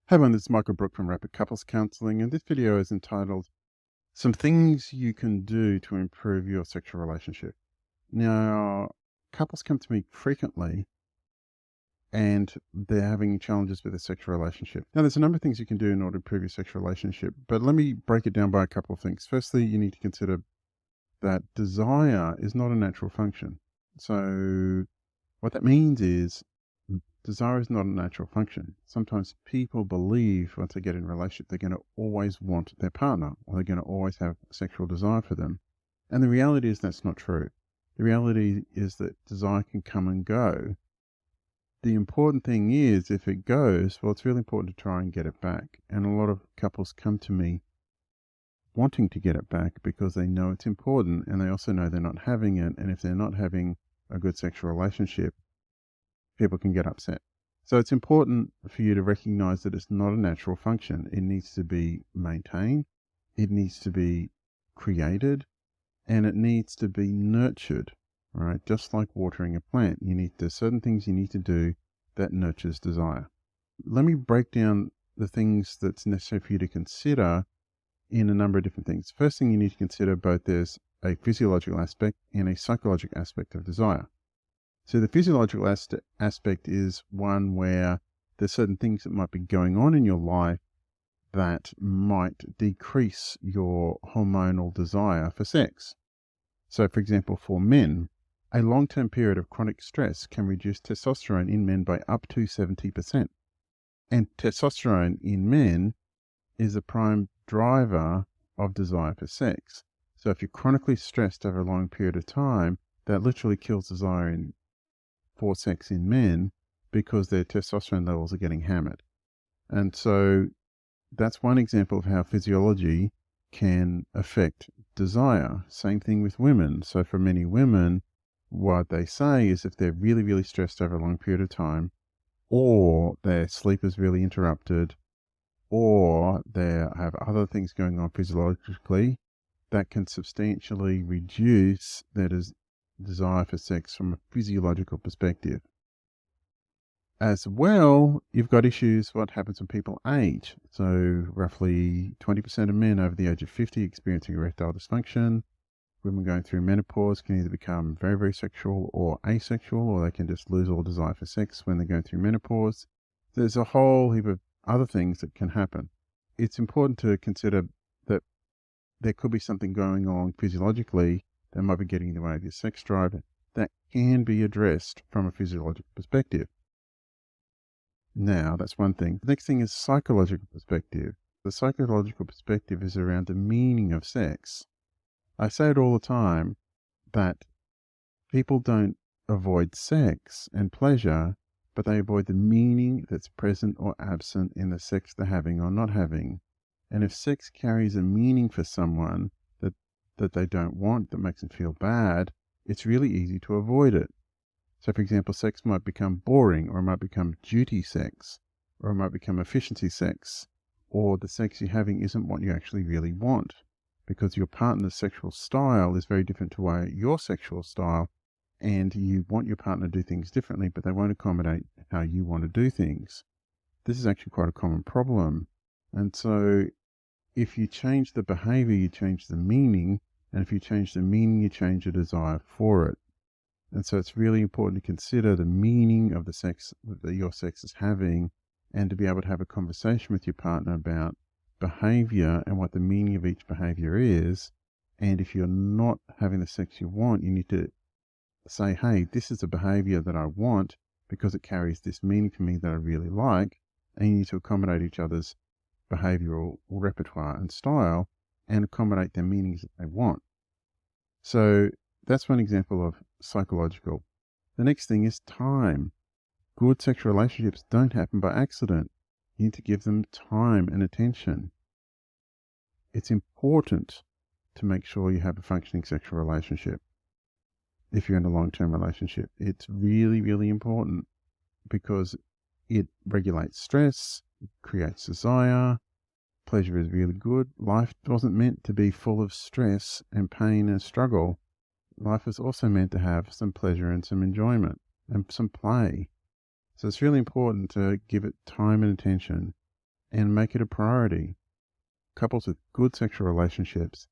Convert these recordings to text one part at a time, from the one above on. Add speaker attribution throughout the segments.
Speaker 1: Hi everyone, this is Michael Brook from Rapid Couples Counseling, and this video is entitled Some Things You Can Do to Improve Your Sexual Relationship. Now, couples come to me frequently and they're having challenges with their sexual relationship. Now, there's a number of things you can do in order to improve your sexual relationship, but let me break it down by a couple of things. Firstly, you need to consider that desire is not a natural function. So, what that means is desire is not a natural function. Sometimes people believe once they get in a relationship, they're going to always want their partner or they're going to always have sexual desire for them. And the reality is that's not true. The reality is that desire can come and go. The important thing is if it goes, well, it's really important to try and get it back. And a lot of couples come to me wanting to get it back because they know it's important and they also know they're not having it. And if they're not having a good sexual relationship, people can get upset. So it's important for you to recognize that it's not a natural function. It needs to be maintained, it needs to be created, and it needs to be nurtured, right? Just like watering a plant. There's certain things you need to do that nurtures desire. Let me break down the things that's necessary for you to consider in a number of different things. First thing you need to consider, both there's a physiological aspect and a psychological aspect of desire. So the physiological aspect is one where there's certain things that might be going on in your life that might decrease your hormonal desire for sex. So for example, for men, a long-term period of chronic stress can reduce testosterone in men by up to 70%. And testosterone in men is a prime driver of desire for sex. So if you're chronically stressed over a long period of time, that literally kills desire for sex in men because their testosterone levels are getting hammered. And so that's one example of how physiology can affect desire. Same thing with women. So for many women, what they say is if they're really, really stressed over a long period of time, or their sleep is really interrupted, or they have other things going on physiologically, that can substantially reduce their desire for sex from a physiological perspective. As well, you've got issues what happens when people age. So roughly 20% of men over the age of 50 experiencing erectile dysfunction. Women going through menopause can either become very, very sexual or asexual, or they can just lose all desire for sex when they're going through menopause. There's a whole heap of other things that can happen. It's important to consider that there could be something going on physiologically that might be getting in the way of your sex drive that can be addressed from a physiological perspective. Now, that's one thing. The next thing is psychological perspective. The psychological perspective is around the meaning of sex. I say it all the time that people don't avoid sex and pleasure, but they avoid the meaning that's present or absent in the sex they're having or not having. And if sex carries a meaning for someone that they don't want, that makes them feel bad, it's really easy to avoid it. So for example, sex might become boring, or it might become duty sex, or it might become efficiency sex, or the sex you're having isn't what you actually really want, because your partner's sexual style is very different to your sexual style, and you want your partner to do things differently, but they won't accommodate how you want to do things. This is actually quite a common problem. And so if you change the behavior, you change the meaning, and if you change the meaning, you change the desire for it. And so it's really important to consider the meaning of the sex that your sex is having, and to be able to have a conversation with your partner about behavior and what the meaning of each behavior is. And if you're not having the sex you want, you need to say, hey, this is a behavior that I want because it carries this meaning for me that I really like. And you need to accommodate each other's behavioral repertoire and style and accommodate their meanings that they want. So that's one example of psychological. The next thing is time. Good sexual relationships don't happen by accident. You need to give them time and attention. It's important to make sure you have a functioning sexual relationship. If you're in a long-term relationship, it's really, really important because it regulates stress, it creates desire. Pleasure is really good. Life wasn't meant to be full of stress and pain and struggle. Life is also meant to have some pleasure and some enjoyment and some play. So it's really important to give it time and attention and make it a priority. Couples with good sexual relationships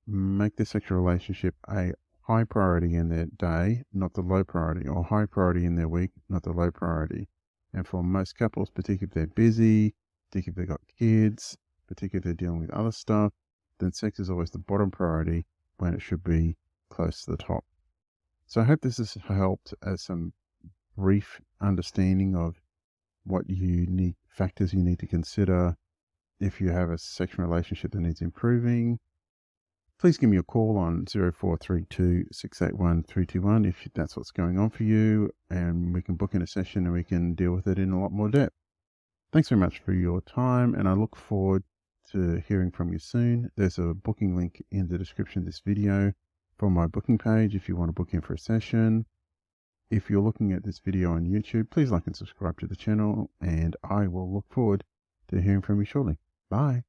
Speaker 1: make their sexual relationship a high priority in their day, not the low priority, or high priority in their week, not the low priority. And for most couples, particularly if they're busy, particularly if they've got kids, particularly if they're dealing with other stuff, then sex is always the bottom priority when it should be close to the top. So I hope this has helped as some brief understanding of what factors you need to consider if you have a sexual relationship that needs improving. Please give me a call on 0432 681 321 if that's what's going on for you, and we can book in a session and we can deal with it in a lot more depth. Thanks very much for your time, and I look forward to hearing from you soon. There's a booking link in the description of this video from my booking page if you want to book in for a session. If you're looking at this video on YouTube, please like and subscribe to the channel, and I will look forward to hearing from you shortly. Bye.